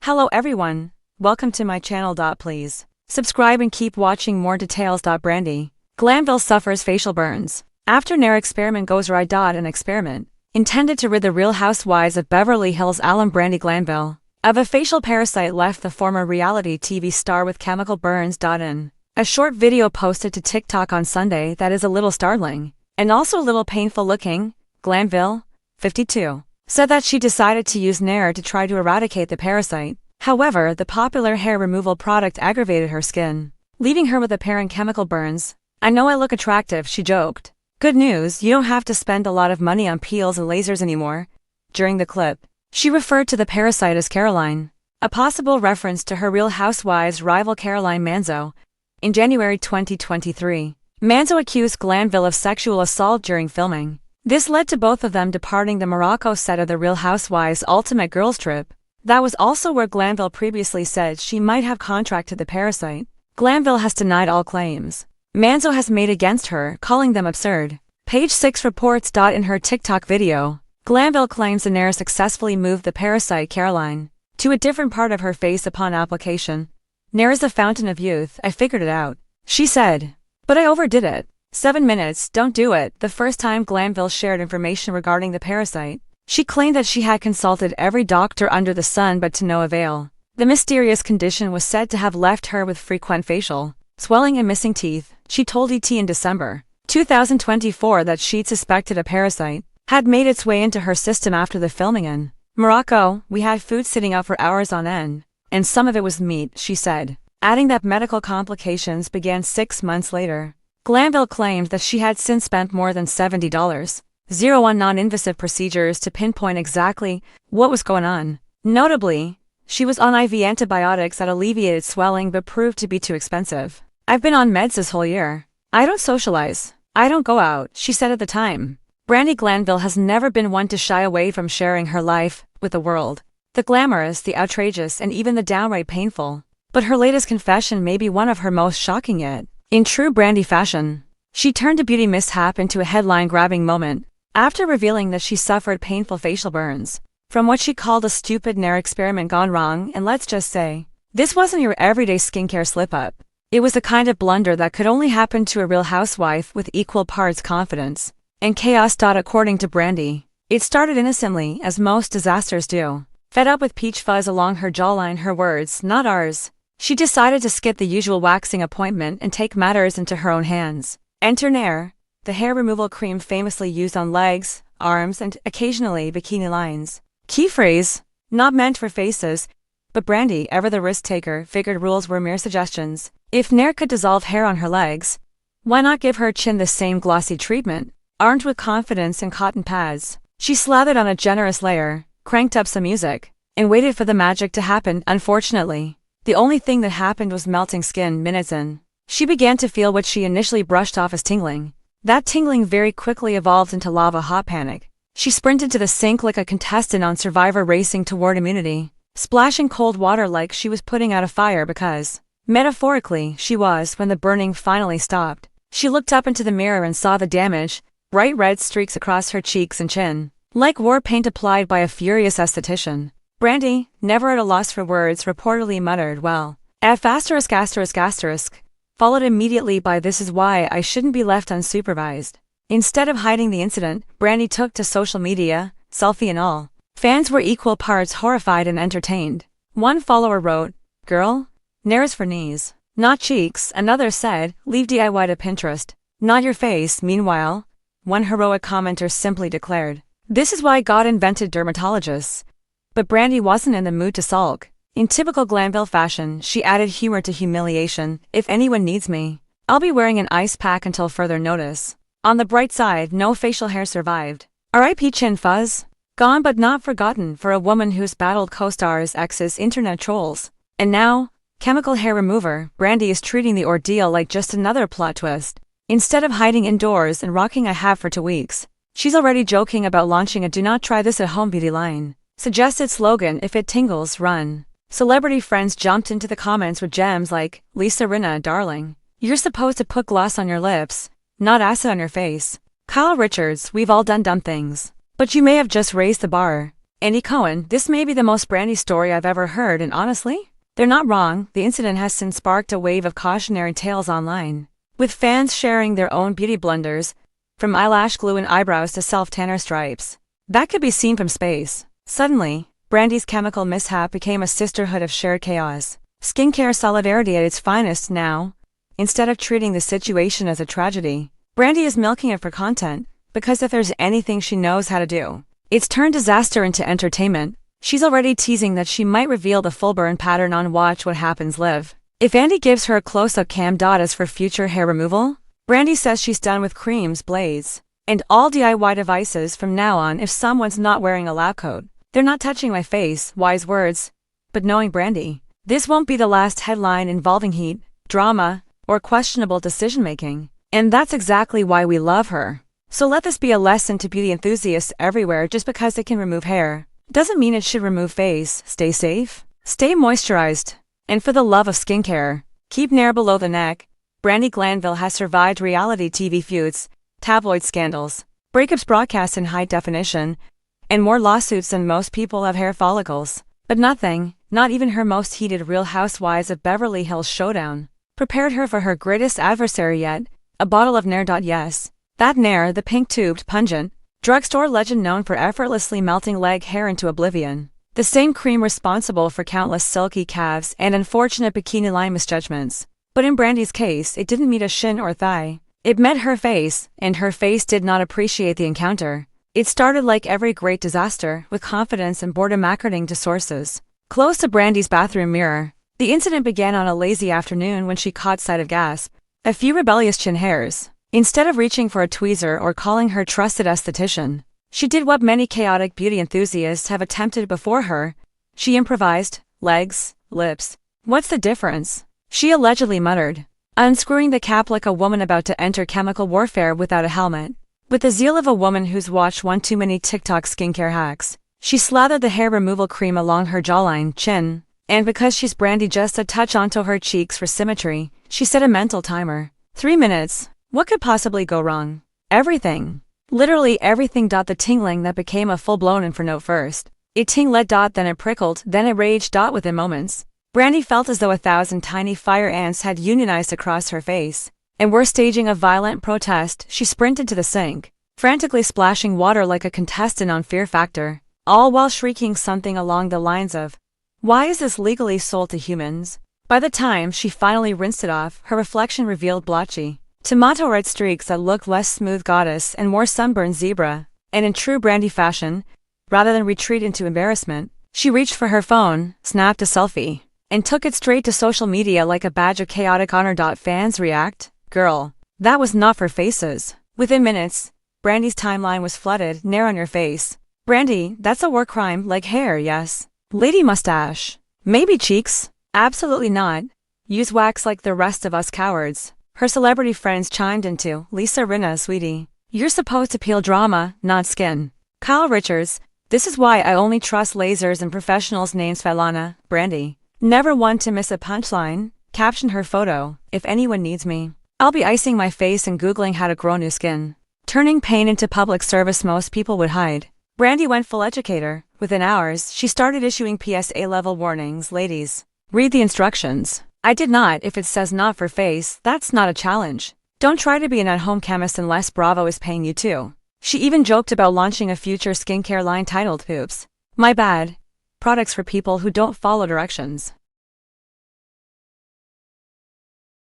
Hello everyone, welcome to my channel. Please subscribe and keep watching more details. Brandi, Glanville suffers facial burns after Nair experiment goes awry. An experiment intended to rid the Real Housewives of Beverly Hills alum Brandi Glanville of a facial parasite left the former reality TV star with chemical burns. In a short video posted to TikTok on Sunday that is a little startling and also a little painful looking, Glanville, 52, said that she decided to use Nair to try to eradicate the parasite. However, the popular hair removal product aggravated her skin, leaving her with apparent chemical burns. "I know I look attractive," she joked. "Good news, you don't have to spend a lot of money on peels and lasers anymore." During the clip, she referred to the parasite as Caroline, a possible reference to her Real Housewives rival Caroline Manzo. In January 2023, Manzo accused Glanville of sexual assault during filming. This led to both of them departing the Morocco set of the Real Housewives Ultimate Girls Trip. That was also where Glanville previously said she might have contracted the parasite. Glanville has denied all claims Manzo has made against her, calling them absurd. Page 6 reports. In her TikTok video, Glanville claims the Nair successfully moved the parasite Caroline to a different part of her face upon application. "Nair is the fountain of youth, I figured it out," she said. "But I overdid it. 7 minutes, don't do it." The first time Glanville shared information regarding the parasite, she claimed that she had consulted every doctor under the sun but to no avail. The mysterious condition was said to have left her with frequent facial swelling and missing teeth. She told ET in December 2024 that she'd suspected a parasite had made its way into her system after the filming in Morocco. "We had food sitting out for hours on end, and some of it was meat," she said, adding that medical complications began 6 months later. Glanville claimed that she had since spent more than $70 on non-invasive procedures to pinpoint exactly what was going on. Notably, she was on IV antibiotics that alleviated swelling but proved to be too expensive. "I've been on meds this whole year. I don't socialize. I don't go out," she said at the time. Brandi Glanville has never been one to shy away from sharing her life with the world. The glamorous, the outrageous, and even the downright painful. But her latest confession may be one of her most shocking yet. In true Brandi fashion, she turned a beauty mishap into a headline-grabbing moment after revealing that she suffered painful facial burns from what she called a stupid Nair experiment gone wrong. And let's just say, this wasn't your everyday skincare slip-up. It was the kind of blunder that could only happen to a Real Housewife with equal parts confidence and chaos. According to Brandi, it started innocently, as most disasters do. Fed up with peach fuzz along her jawline, her words, not ours, she decided to skip the usual waxing appointment and take matters into her own hands. Enter Nair, the hair removal cream famously used on legs, arms, and occasionally bikini lines. Key phrase, not meant for faces, but Brandi, ever the risk taker, figured rules were mere suggestions. If Nair could dissolve hair on her legs, why not give her chin the same glossy treatment? Armed with confidence and cotton pads, she slathered on a generous layer, cranked up some music, and waited for the magic to happen. Unfortunately, the only thing that happened was melting skin. Minutes in, she began to feel what she initially brushed off as tingling. That tingling very quickly evolved into lava-hot panic. She sprinted to the sink like a contestant on Survivor racing toward immunity, splashing cold water like she was putting out a fire because, metaphorically, she was. When the burning finally stopped, she looked up into the mirror and saw the damage, bright red streaks across her cheeks and chin, like war paint applied by a furious esthetician. Brandi, never at a loss for words, reportedly muttered, "Well, F***, followed immediately by "This is why I shouldn't be left unsupervised." Instead of hiding the incident, Brandi took to social media, selfie and all. Fans were equal parts horrified and entertained. One follower wrote, "Girl, Nair is for knees, not cheeks." Another said, "Leave DIY to Pinterest, not your face." Meanwhile, one heroic commenter simply declared, "This is why God invented dermatologists." But Brandi wasn't in the mood to sulk. In typical Glanville fashion, she added humor to humiliation. "If anyone needs me, I'll be wearing an ice pack until further notice." On the bright side, no facial hair survived. R.I.P. chin fuzz. Gone but not forgotten for a woman who's battled co-stars, exes, internet trolls. And now, chemical hair remover, Brandi is treating the ordeal like just another plot twist. Instead of hiding indoors and rocking a hat for 2 weeks, she's already joking about launching a "Do not try this at home" beauty line. Suggested slogan, "If it tingles, run." Celebrity friends jumped into the comments with gems like, "Lisa Rinna, darling, you're supposed to put gloss on your lips, not acid on your face." Kyle Richards, "We've all done dumb things, but you may have just raised the bar." Andy Cohen, this may be the most Brandi story I've ever heard, and honestly, they're not wrong. The incident has since sparked a wave of cautionary tales online, with fans sharing their own beauty blunders, from eyelash glue and eyebrows to self-tanner stripes. That could be seen from space. Suddenly, Brandi's chemical mishap became a sisterhood of shared chaos. Skincare solidarity at its finest now. Instead of treating the situation as a tragedy, Brandi is milking it for content, because if there's anything she knows how to do, it's turned disaster into entertainment. She's already teasing that she might reveal the full burn pattern on Watch What Happens Live. If Andy gives her a close-up cam as for future hair removal, Brandi says she's done with creams, blades, and all DIY devices from now on. If someone's not wearing a lab coat, they're not touching my face. Wise words. But knowing Brandi, this won't be the last headline involving heat, drama, or questionable decision-making. And that's exactly why we love her. So let this be a lesson to beauty enthusiasts everywhere. Just because it can remove hair doesn't mean it should remove face. Stay safe, stay moisturized, and for the love of skincare, keep Nair below the neck. Brandi Glanville has survived reality TV feuds, tabloid scandals, breakups broadcast in high definition, and more lawsuits than most people have hair follicles. But nothing, not even her most heated Real Housewives of Beverly Hills showdown, prepared her for her greatest adversary yet, a bottle of Nair. Yes. That Nair, the pink-tubed, pungent, drugstore legend known for effortlessly melting leg hair into oblivion. The same cream responsible for countless silky calves and unfortunate bikini line misjudgments. But in Brandi's case, it didn't meet a shin or thigh. It met her face, and her face did not appreciate the encounter. It started like every great disaster, with confidence and boredom according to sources close to Brandi's bathroom mirror. The incident began on a lazy afternoon when she caught sight of a few rebellious chin hairs. Instead of reaching for a tweezer or calling her trusted esthetician, she did what many chaotic beauty enthusiasts have attempted before her. She improvised. Legs, lips. What's the difference? She allegedly muttered, unscrewing the cap like a woman about to enter chemical warfare without a helmet. With the zeal of a woman who's watched one too many TikTok skincare hacks, she slathered the hair removal cream along her jawline, chin, and because she's Brandi, just a touch onto her cheeks for symmetry, she set a mental timer. 3 minutes. What could possibly go wrong? Everything. Literally everything. The tingling that became a full-blown inferno first. It tingled. Then it prickled. Then it raged. Within moments, Brandi felt as though 1,000 tiny fire ants had unionized across her face and were staging a violent protest. She sprinted to the sink, frantically splashing water like a contestant on Fear Factor, all while shrieking something along the lines of, "Why is this legally sold to humans?" By the time she finally rinsed it off, her reflection revealed blotchy, tomato red streaks that looked less smooth goddess and more sunburned zebra. And in true Brandi fashion, rather than retreat into embarrassment, she reached for her phone, snapped a selfie, and took it straight to social media like a badge of chaotic honor. Fans react? Girl, that was not for faces. Within minutes, Brandi's timeline was flooded. Nair on your face. Brandi, that's a war crime. Like hair, yes. Lady mustache. Maybe cheeks? Absolutely not. Use wax like the rest of us cowards. Her celebrity friends chimed into, Lisa Rinna, sweetie. You're supposed to peel drama, not skin. Kyle Richards, this is why I only trust lasers and professionals. Names Falana, Brandi. Never one to miss a punchline. Captioned her photo, if anyone needs me, I'll be icing my face and Googling how to grow new skin. Turning pain into public service most people would hide. Brandi went full educator. Within hours, she started issuing PSA-level warnings. Ladies, read the instructions. I did not. If it says not for face, that's not a challenge. Don't try to be an at-home chemist unless Bravo is paying you to. She even joked about launching a future skincare line titled, Oops, My Bad. Products for people who don't follow directions.